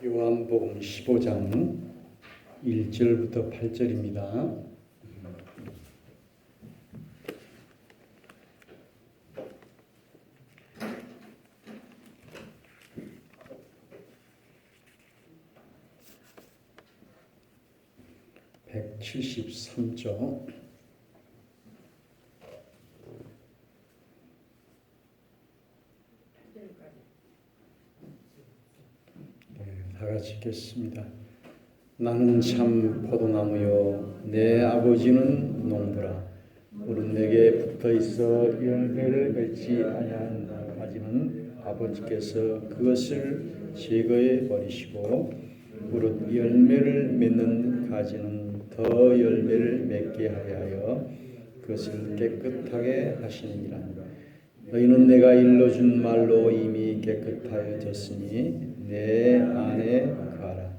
요한복음 15장 1절부터 8절입니다. (173조) 다 같이 읽겠습니다. 나는 참 포도나무요 내 아버지는 농부라. 물은 내게 붙어있어 열매를 맺지 아니한 가지는 아버지께서 그것을 제거해 버리시고 무릇 열매를 맺는 가지는 더 열매를 맺게 하여 그것을 깨끗하게 하시느니라. 너희는 내가 일러준 말로 이미 깨끗하여졌으니 내 안에 거하라.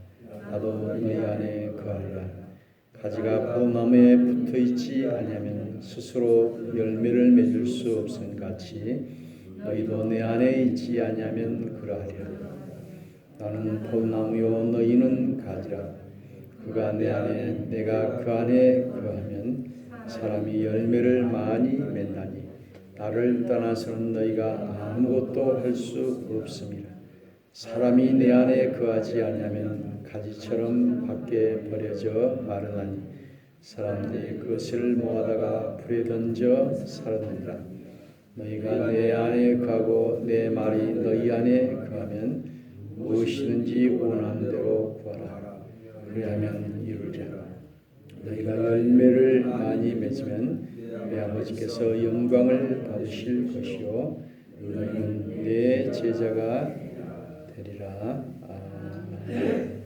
나도 너희 안에 거하리라. 가지가 포도나무에 붙어있지 아니하면 스스로 열매를 맺을 수 없음 같이 너희도 내 안에 있지 아니하면 그러하리라. 나는 포도나무요 너희는 가지라. 그가 내 안에 내가 그 안에 거하면 사람이 열매를 많이 맺나니 나를 떠나서는 너희가 아무것도 할 수 없음이라. 사람이 내 안에 거하지 아니하면 가지처럼 밖에 버려져 마르나니 사람들이 그것을 모아다가 불에 던져 사르느니라. 너희가 내 안에 거하고 내 말이 너희 안에 거하면 무엇이든지 원하는 대로 구하라. 그리하면 이루리라. 너희가 열매를 많이 맺으면 내 아버지께서 영광을 받으실 것이요 너희는 내 제자가 되리라. 아멘.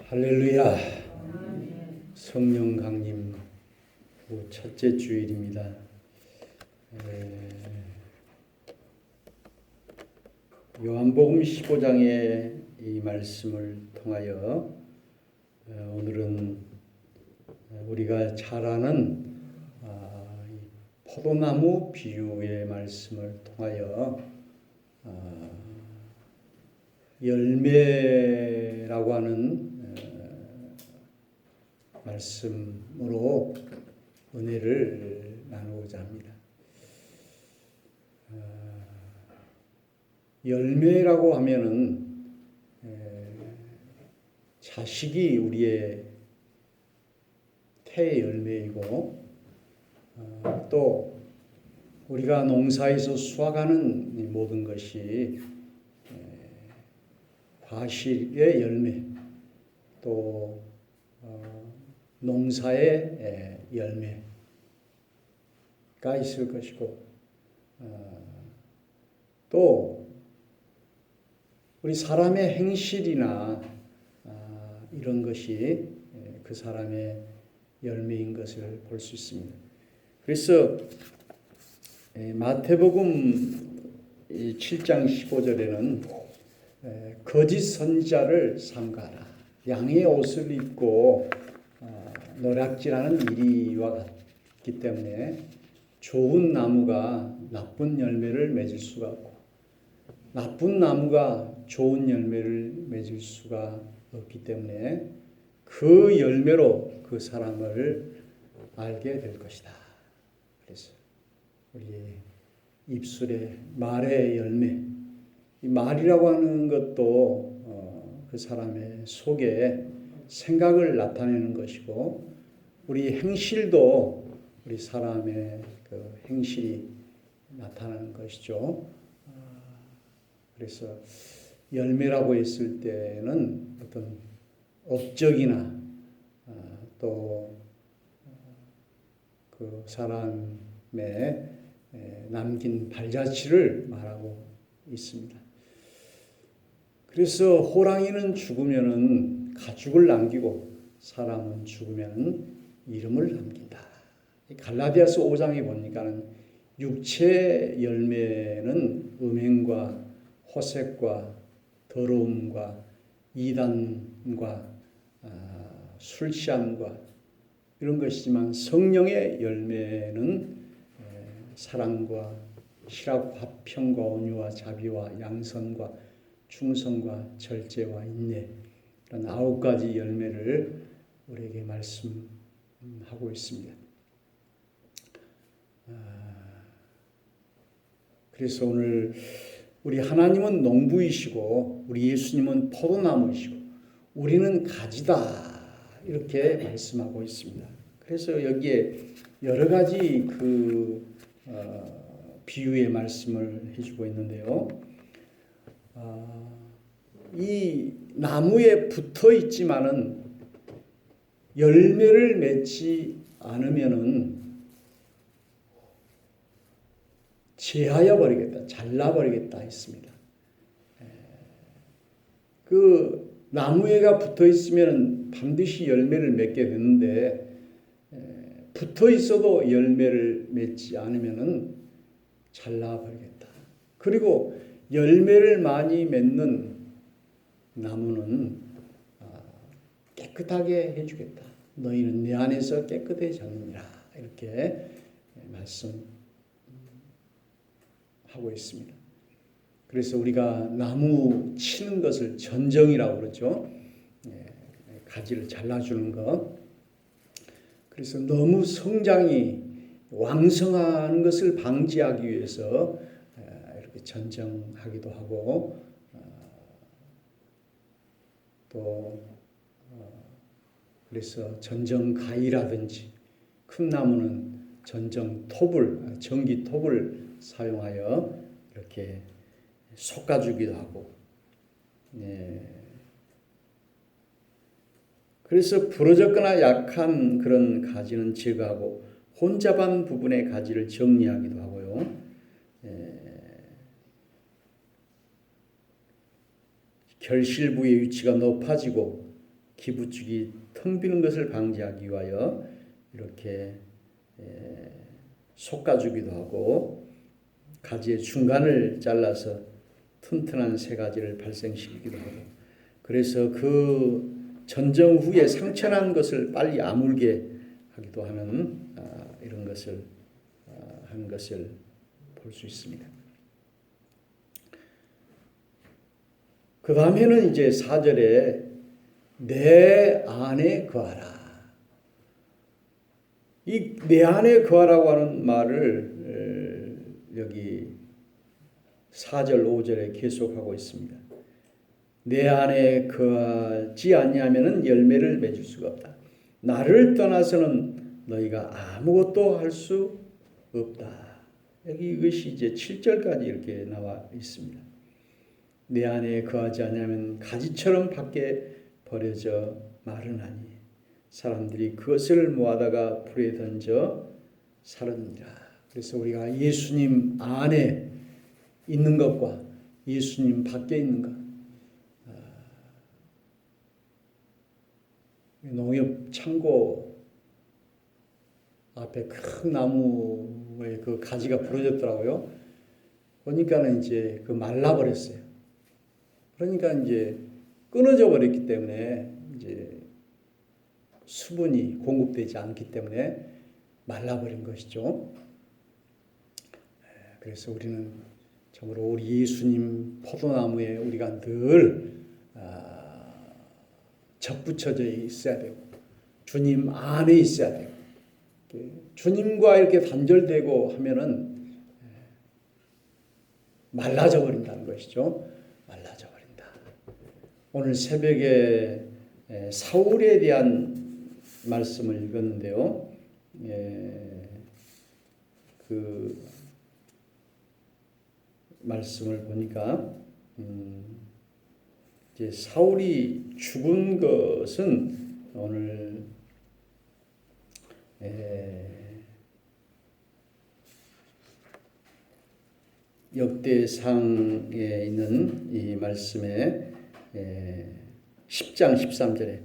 할렐루야. 성령 강림 첫째 주일입니다. 요한복음 15장의 이 말씀을 통하여 오늘은 우리가 잘 아는 포도나무 비유의 말씀을 통하여 열매라고 하는 말씀으로 은혜를 나누고자 합니다. 열매라고 하면은 자식이 우리의 태의 열매이고 또 우리가 농사에서 수확하는 모든 것이 과실의 열매 또 농사의 열매가 있을 것이고 또 우리 사람의 행실이나 이런 것이 그 사람의 열매인 것을 볼 수 있습니다. 그래서 마태복음 7장 15절에는 거짓 선지자를 삼가라. 양의 옷을 입고 노략질하는 이리와 같기 때문에 좋은 나무가 나쁜 열매를 맺을 수가 없고 나쁜 나무가 좋은 열매를 맺을 수가 없기 때문에 그 열매로 그 사람을 알게 될 것이다. 그래서 우리 입술의 말의 열매, 이 말이라고 하는 것도 그 사람의 속에 생각을 나타내는 것이고 우리 행실도 우리 사람의 그 행실이 나타나는 것이죠. 그래서 열매라고 했을 때는 어떤 업적이나 또 그 사람의 남긴 발자취를 말하고 있습니다. 그래서 호랑이는 죽으면은 가죽을 남기고 사람은 죽으면은 이름을 남긴다. 갈라디아서 5장에 보니까는 육체 열매는 음행과 호색과 더러움과 이단과 술 취함과 이런 것이지만 성령의 열매는 사랑과 희락, 화평과 온유와 자비와 양선과 충성과 절제와 인내, 이런 9가지 열매를 우리에게 말씀하고 있습니다. 그래서 오늘 우리 하나님은 농부이시고 우리 예수님은 포도나무이시고 우리는 가지다, 이렇게 말씀하고 있습니다. 그래서 여기에 여러 가지 비유의 말씀을 해주고 있는데요. 이 나무에 붙어 있지만은 열매를 맺지 않으면은 제하여 버리겠다, 잘라버리겠다 했습니다. 그 나무에가 붙어 있으면 반드시 열매를 맺게 되는데 붙어 있어도 열매를 맺지 않으면은 잘라버리겠다. 그리고 열매를 많이 맺는 나무는 깨끗하게 해주겠다. 너희는 내 안에서 깨끗해졌느니라, 이렇게 말씀하고 있습니다. 그래서 우리가 나무 치는 것을 전정이라고 그러죠. 가지를 잘라주는 것. 그래서 너무 성장이 왕성한 것을 방지하기 위해서 이렇게 전정하기도 하고, 또 그래서 전정가위라든지 큰 나무는 전정톱을, 전기톱을 사용하여 이렇게 솎아주기도 하고, 그래서 부러졌거나 약한 그런 가지는 제거하고 혼잡한 부분의 가지를 정리하기도 하고요. 결실 부의 위치가 높아지고 기부축이 텅 비는 것을 방지하기 위하여 이렇게 솎아주기도 하고, 가지의 중간을 잘라서 튼튼한 새 가지를 발생시키기도 하고, 그래서 그 전정 후에 상처난 것을 빨리 아물게 하기도 하는 이런 것을 하는 것을 볼 수 있습니다. 그 다음에는 이제 4절에 내 안에 거하라. 이 내 안에 거하라고 하는 말을 여기 4절 5절에 계속하고 있습니다. 내 안에 거하지 아니하면은 열매를 맺을 수가 없다. 나를 떠나서는 너희가 아무것도 할 수 없다. 여기 이것이 이제 7절까지 이렇게 나와 있습니다. 내 안에 거하지 아니하면 가지처럼 밖에 버려져 마르나니 사람들이 그것을 모아다가 불에 던져 사르니라. 그래서 우리가 예수님 안에 있는 것과 예수님 밖에 있는 것, 농협 창고 앞에 큰 나무에 그 가지가 부러졌더라고요. 보니까는 이제 그 말라버렸어요. 그러니까 이제 끊어져 버렸기 때문에 이제 수분이 공급되지 않기 때문에 말라버린 것이죠. 그래서 우리는 참으로 우리 예수님 포도나무에 우리가 늘 접붙여져 있어야 되고 주님 안에 있어야 되고 주님과 이렇게 단절되고 하면은 말라져 버린다는 것이죠. 말라져 버린다. 오늘 새벽에 사울에 대한 말씀을 읽었는데요. 그 말씀을 보니까 이제 사울이 죽은 것은 오늘 역대상에 있는 이 말씀에 10장 13절에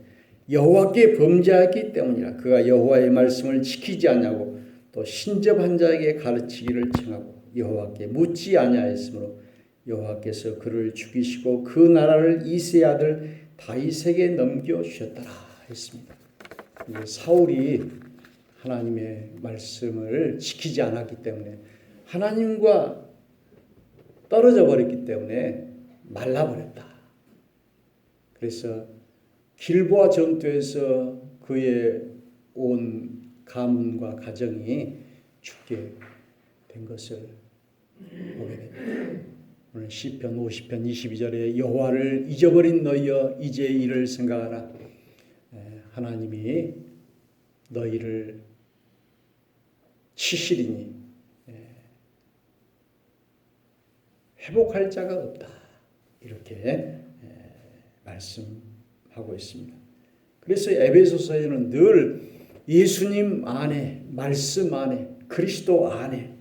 여호와께 범죄하기 때문이라. 그가 여호와의 말씀을 지키지 않냐고 또 신접한 자에게 가르치기를 청하고 여호와께 묻지 아니하였으므로 여호와께서 그를 죽이시고 그 나라를 이새의 아들 다윗에게 넘겨주셨더라 했습니다. 사울이 하나님의 말씀을 지키지 않았기 때문에, 하나님과 떨어져 버렸기 때문에 말라버렸다. 그래서 길보아 전투에서 그의 온 가문과 가정이 죽게 된 것을 보게 됩니다. 오늘 시편 50편 22절에 여호와를 잊어버린 너희여 이제 이를 생각하라. 하나님이 너희를 치시리니 회복할 자가 없다. 이렇게 말씀하고 있습니다. 그래서 에베소서에는 늘 예수님 안에, 말씀 안에, 그리스도 안에,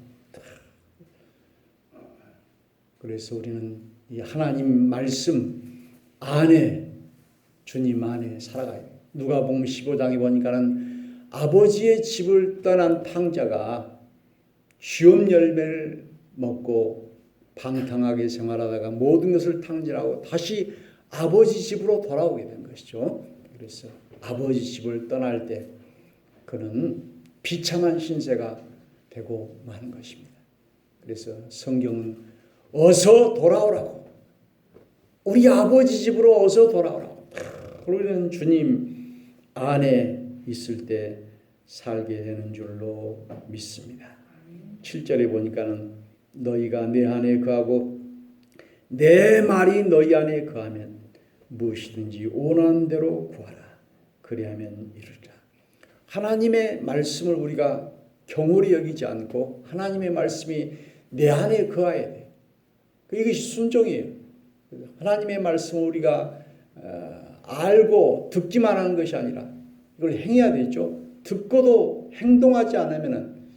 그래서 우리는 이 하나님 말씀 안에, 주님 안에 살아가야 돼요. 누가복음 15장에 보니까는 아버지의 집을 떠난 탕자가 시험 열매를 먹고 방탕하게 생활하다가 모든 것을 탕진하고 다시 아버지 집으로 돌아오게 된 것이죠. 그래서 아버지 집을 떠날 때 그는 비참한 신세가 되고 마는 것입니다. 그래서 성경은 어서 돌아오라고, 우리 아버지 집으로 어서 돌아오라고, 우리는 주님 안에 있을 때 살게 되는 줄로 믿습니다. 7절에 보니까는 너희가 내 안에 거하고 내 말이 너희 안에 거하면 무엇이든지 원하는 대로 구하라. 그리하면 이루리라. 하나님의 말씀을 우리가 경홀히 여기지 않고 하나님의 말씀이 내 안에 거해야 돼. 이것이 순종이에요. 하나님의 말씀을 우리가 알고 듣기만 하는 것이 아니라 이걸 행해야 되죠. 듣고도 행동하지 않으면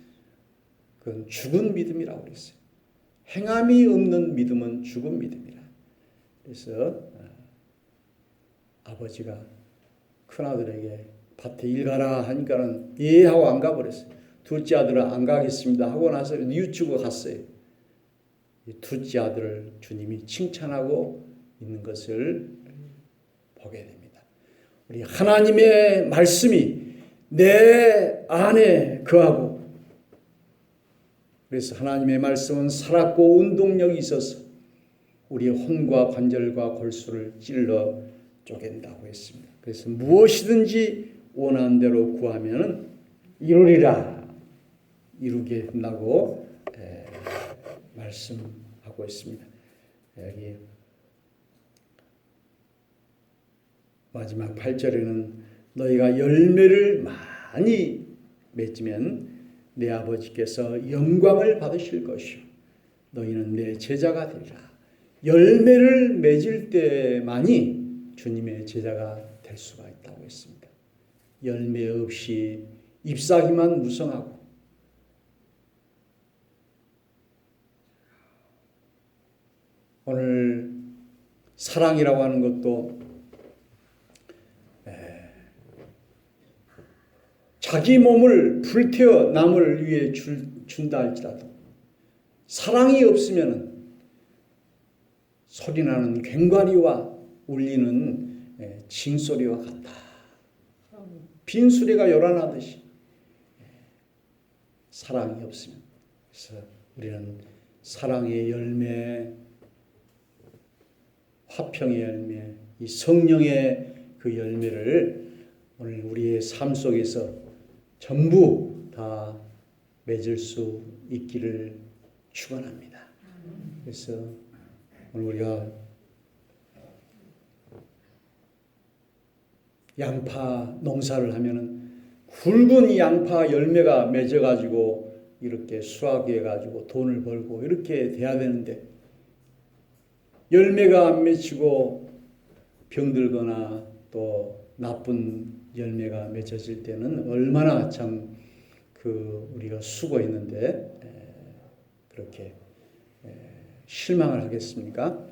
그건 죽은 믿음이라고 그랬어요. 행함이 없는 믿음은 죽은 믿음이라. 그래서 아버지가 큰아들에게 밭에 일 가라 하니까는 예 하고 안 가버렸어요. 둘째 아들은 안 가겠습니다 하고 나서 뉘우치고 갔어요. 둘째 아들을 주님이 칭찬하고 있는 것을 보게 됩니다. 우리 하나님의 말씀이 내 안에 거하고, 그래서 하나님의 말씀은 살았고 운동력이 있어서 우리의 혼과 관절과 골수를 찔러 쪼갠다고 했습니다. 그래서 무엇이든지 원하는 대로 구하면 이루리라, 이루게 된다고 말씀하고 있습니다. 여기 마지막 8절에는 너희가 열매를 많이 맺으면 내 아버지께서 영광을 받으실 것이요 너희는 내 제자가 되리라. 열매를 맺을 때만이 주님의 제자가 될 수가 있다고 했습니다. 열매 없이 잎사귀만 무성하고 오늘 사랑이라고 하는 것도 자기 몸을 불태워 남을 위해 준다 할지라도 사랑이 없으면 소리나는 괭과리와 울리는 징소리와 같다. 빈수레가 요란하듯이 사랑이 없으면. 그래서 우리는 사랑의 열매, 화평의 열매, 이 성령의 그 열매를 오늘 우리의 삶 속에서 전부 다 맺을 수 있기를 축원합니다. 그래서 오늘 우리가 양파 농사를 하면은 굵은 양파 열매가 맺어가지고 이렇게 수확해가지고 돈을 벌고 이렇게 돼야 되는데 열매가 안 맺히고 병들거나 또 나쁜 열매가 맺어질 때는 얼마나 참 우리가 수고했는데 그렇게 실망을 하겠습니까?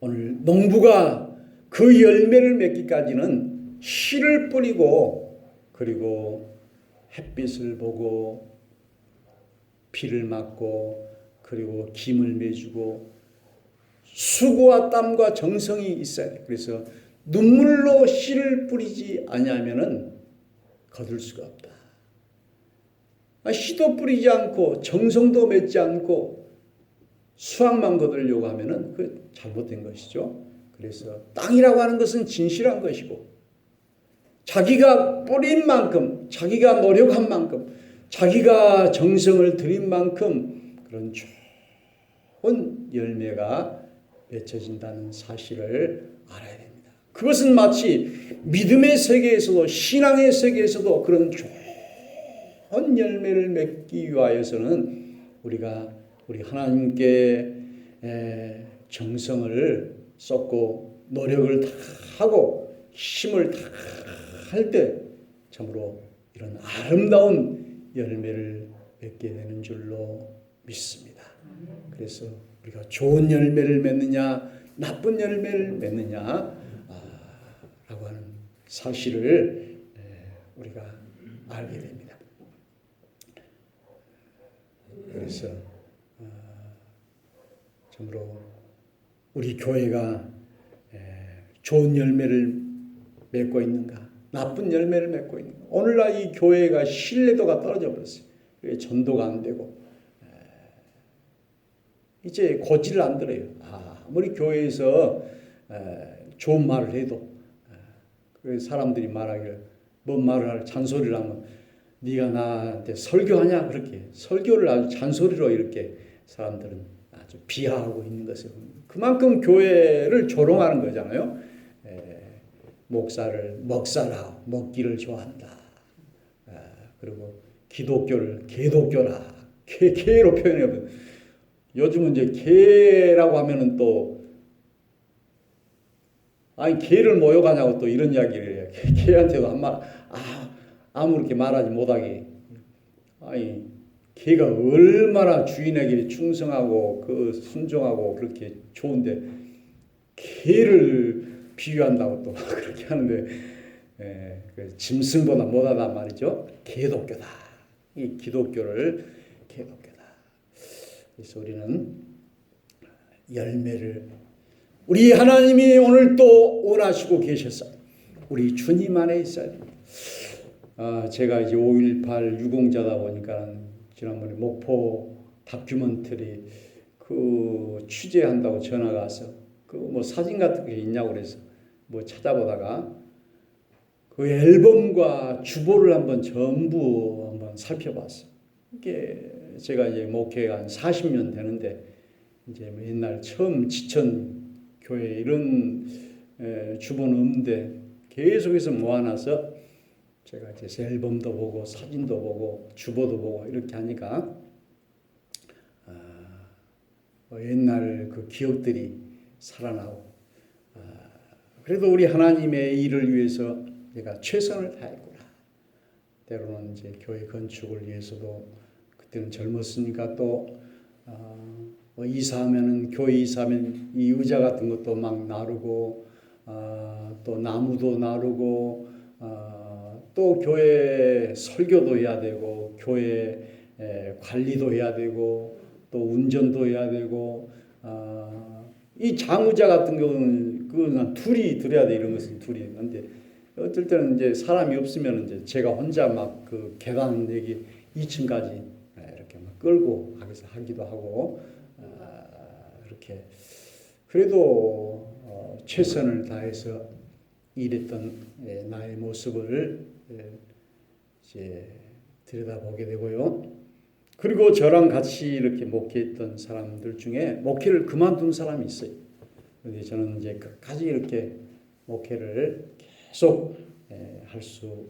오늘 농부가 그 열매를 맺기까지는 씨를 뿌리고 그리고 햇빛을 보고 비를 맞고 그리고 김을 매주고 수고와 땀과 정성이 있어야 돼. 그래서 눈물로 씨를 뿌리지 아니하면은 거둘 수가 없다. 씨도 뿌리지 않고 정성도 맺지 않고 수확만 거두려고 하면은 그 잘못된 것이죠. 그래서 땅이라고 하는 것은 진실한 것이고 자기가 뿌린 만큼, 자기가 노력한 만큼, 자기가 정성을 들인 만큼 그런 좋은 열매가 맺혀진다는 사실을 알아야 됩니다. 그것은 마치 믿음의 세계에서도 신앙의 세계에서도 그런 좋은 열매를 맺기 위하여서는 우리가 우리 하나님께 정성을 쏟고 노력을 다 하고 힘을 다 할 때 참으로 이런 아름다운 열매를 맺게 되는 줄로 믿습니다. 그래서 우리가 좋은 열매를 맺느냐 나쁜 열매를 맺느냐 라고 하는 사실을 우리가 알게 됩니다. 그래서 참으로 우리 교회가 좋은 열매를 맺고 있는가 나쁜 열매를 맺고 있는가. 오늘날 이 교회가 신뢰도가 떨어져 버렸어요. 전도가 안 되고 이제 고지를 안 들어요. 아무리 교회에서 좋은 말을 해도 사람들이 말하기를 뭔 말을 하려 잔소리를 하면 네가 나한테 설교하냐 그렇게 설교를 아주 잔소리로 이렇게 사람들은 아주 비하하고 있는 것을 그만큼 교회를 조롱하는 거잖아요. 목사를 먹사라 먹기를 좋아한다. 그리고 기독교를 개독교라 개로 표현해요. 요즘은 이제 개라고 하면은 또 아니 개를 모욕하냐고 또 이런 이야기를 해요. 개한테도 아무렇게 말하지 못하게. 아니 개가 얼마나 주인에게 충성하고 그 순종하고 그렇게 좋은데 개를 비유한다고 또 그렇게 하는데 짐승보다 못하단 말이죠. 개독교다. 이 기독교를 개독교다. 그래서 우리는 열매를 우리 하나님이 오늘 또 원하시고 계셔서 우리 주님 안에 있어야 됩니다. 제가 이제 5.18 유공자다 보니까 지난번에 목포 다큐멘터리 그 취재한다고 전화가 와서 그 뭐 사진 같은 게 있냐고 그래서 뭐 찾아보다가 그 앨범과 주보를 전부 한번 살펴봤어요. 이게 제가 이제 목회가 한 40년 되는데 이제 뭐 옛날 처음 지천 교회 이런 주보는 없는데 계속해서 모아놔서 제가 이제 앨범도 보고 사진도 보고 주보도 보고 이렇게 하니까 옛날 그 기억들이 살아나고 그래도 우리 하나님의 일을 위해서 내가 최선을 다했구나. 때로는 이제 교회 건축을 위해서도 그때는 젊었으니까 또 이사하면은 교회 이사하면 이 의자 같은 것도 막 나르고 또 나무도 나르고 또 교회 설교도 해야 되고 교회 관리도 해야 되고 또 운전도 해야 되고 이 장의자 같은 경우는 그건 둘이 들어야 돼. 이런 것은 둘이 있는데 어떨 때는 이제 사람이 없으면 이제 제가 혼자 막 그 계단 여기 2층까지 이렇게 막 끌고 하기도 하고 이렇게 그래도 최선을 다해서 일했던 나의 모습을 이제 들여다보게 되고요. 그리고 저랑 같이 이렇게 목회했던 사람들 중에 목회를 그만둔 사람이 있어요. 그런데 저는 이제 끝까지 이렇게 목회를 계속 할 수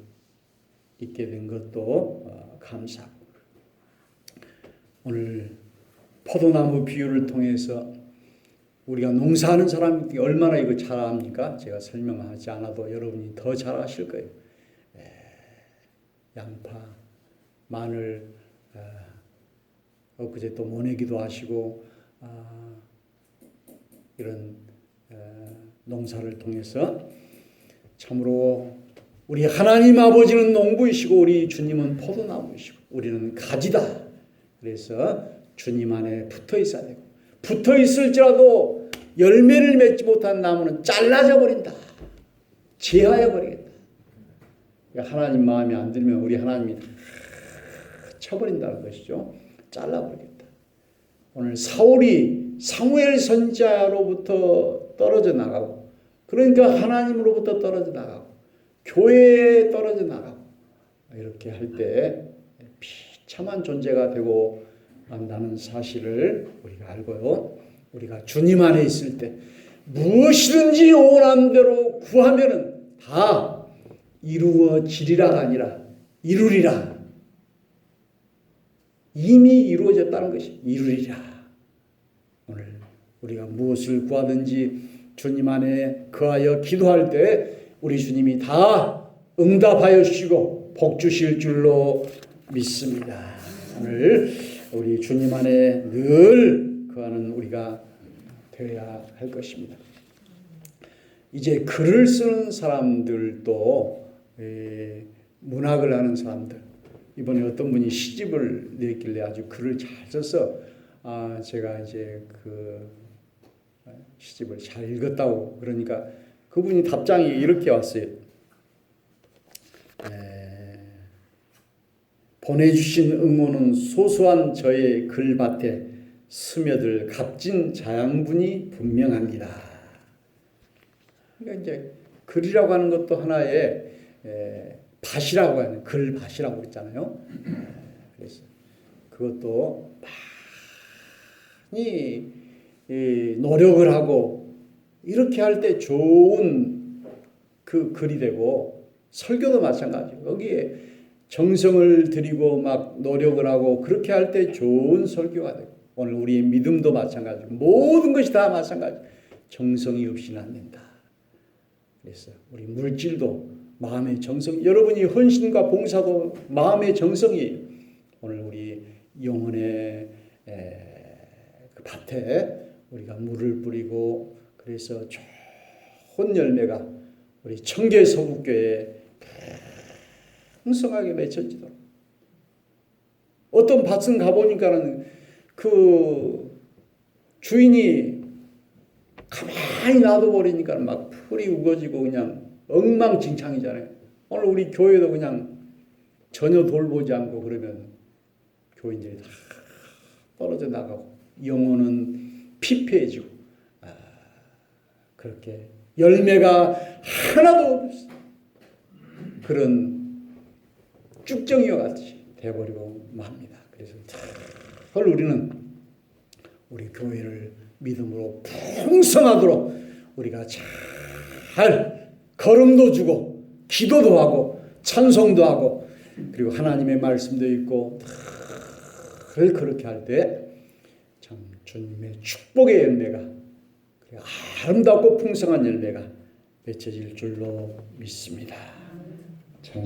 있게 된 것도 감사하고 오늘 포도나무 비유를 통해서 우리가 농사하는 사람이 얼마나 이거 잘 압니까? 제가 설명하지 않아도 여러분이 더 잘 아실 거예요. 양파, 마늘, 엊그제 또 모내기도 하시고 이런 농사를 통해서 참으로 우리 하나님 아버지는 농부이시고 우리 주님은 포도나무이시고 우리는 가지다. 그래서 주님 안에 붙어 있어야 되고 붙어 있을지라도 열매를 맺지 못한 나무는 잘라져 버린다. 제하여 버리겠다. 그러니까 하나님 마음에 안 들면 우리 하나님이 쳐버린다는 것이죠. 잘라버리겠다. 오늘 사울이 사무엘 선지자로부터 떨어져 나가고, 그러니까 하나님으로부터 떨어져 나가고 교회에 떨어져 나가고 이렇게 할 때 비참한 존재가 되고 만다는 사실을 우리가 알고요. 우리가 주님 안에 있을 때 무엇이든지 원하는 대로 구하면은 다 이루어지리라가 아니라 이루리라. 이미 이루어졌다는 것이 이루리라. 오늘 우리가 무엇을 구하든지 주님 안에 거하여 기도할 때 우리 주님이 다 응답하여 주시고 복 주실 줄로 믿습니다. 오늘 우리 주님 안에 늘 거하는 우리가 되어야 할 것입니다. 이제 글을 쓰는 사람들도 문학을 하는 사람들, 이번에 어떤 분이 시집을 냈길래 아주 글을 잘 써서 제가 이제 그 시집을 잘 읽었다고, 그러니까 그분이 답장이 이렇게 왔어요. 보내주신 응원은 소소한 저의 글밭에 스며들 값진 자양분이 분명합니다. 그러니까 이제 글이라고 하는 것도 하나의 밭이라고 하는, 글밭이라고 그랬잖아요. 그래서 그것도 많이 노력을 하고 이렇게 할 때 좋은 그 글이 되고, 설교도 마찬가지고 거기에 정성을 들이고 막 노력을 하고 그렇게 할 때 좋은 설교가 되고, 오늘 우리의 믿음도 마찬가지고 모든 것이 다 마찬가지. 정성이 없이는 안 된다. 그래서 우리 물질도 마음의 정성, 여러분이 헌신과 봉사도 마음의 정성이 오늘 우리 영혼의 그 밭에 우리가 물을 뿌리고, 그래서 좋은 열매가 우리 청계서구교회에 풍성하게 맺혀지도록. 어떤 밭은 가보니까는 그 주인이 가만히 놔둬버리니까 막 풀이 우거지고 그냥 엉망진창이잖아요. 오늘 우리 교회도 그냥 전혀 돌보지 않고 그러면 교인들이 다 떨어져 나가고 영혼은 피폐해지고, 그렇게 열매가 하나도 없어. 그런 쭉정이와 같이 돼버리고 맙니다. 그래서 늘 우리는 우리 교회를 믿음으로 풍성하도록 우리가 잘 걸음도 주고 기도도 하고 찬송도 하고 그리고 하나님의 말씀도 읽고 늘 그렇게 할 때 참 주님의 축복의 열매가, 아름답고 풍성한 열매가 맺혀질 줄로 믿습니다. 찬송.